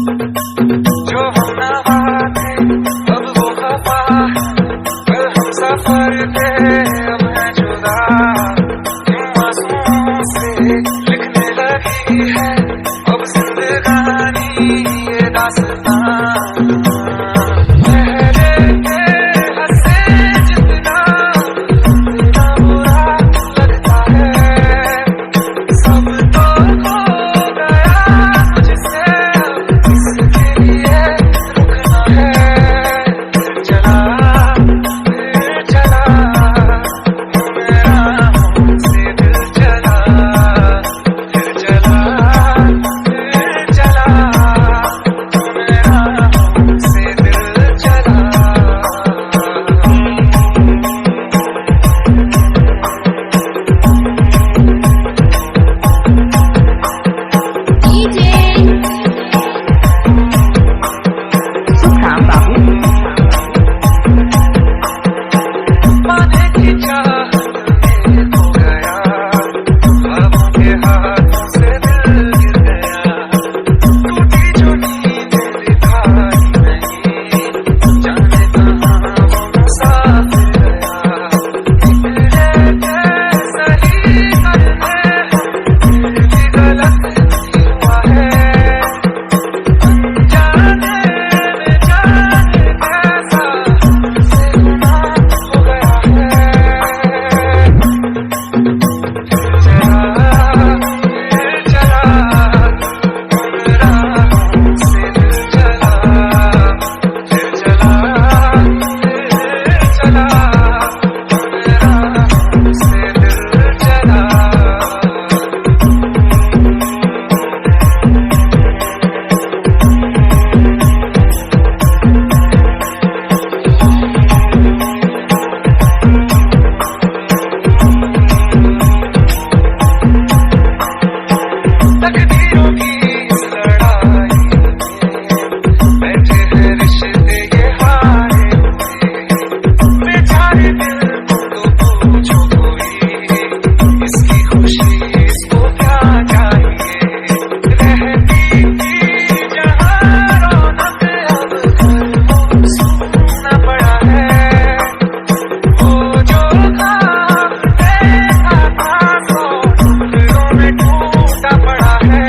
जो हम नवा थे अब वो खफा, कल हम सफर थे अब है जुदा। यूं आंसुओं से लिखने लगी है अब जिंदगानी ये दास्तां। पहले के हंसे जितना इतना बुरा लगता है, सब तो खो गया मुझसे अब इसके लिए रुकना है। चला चला मेरा हमसे दिल चला, फिर चला चला मेरा हमसे दिल चला। सुखराम बाबू पाने की चाहत में खो गया, ख्वाबों के हाथों से दिल गिर गया। टूटी जो नींद दिखाई नहीं, जाने कहाँ वो मुसाफिर गया। निकले थे सही करने हम, फिर भी गलत नहीं हुआ है। अनजाने में जाने कैसा हमसे गुनाह हो गया है। चला मेरा हमसे दिल चला, फिर चला चला मेरा हमसे दिल चला। तकदीरों की इस लड़ाई में बैठे हैं रिश्ते ये हारे हुए। बेचारे दिल को तो पूछो कोई, इसकी खुशी इसको क्या चाहिए। रहती थी जहाँ रौनक अब घर को सूना पड़ा है। वो जो ख्वाब देखा था सौ टुकड़ों में टूटा पड़ा है।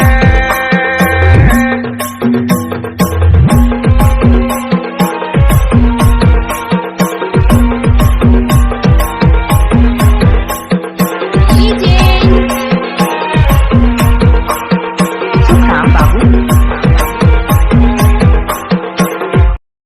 सुखराम बाबू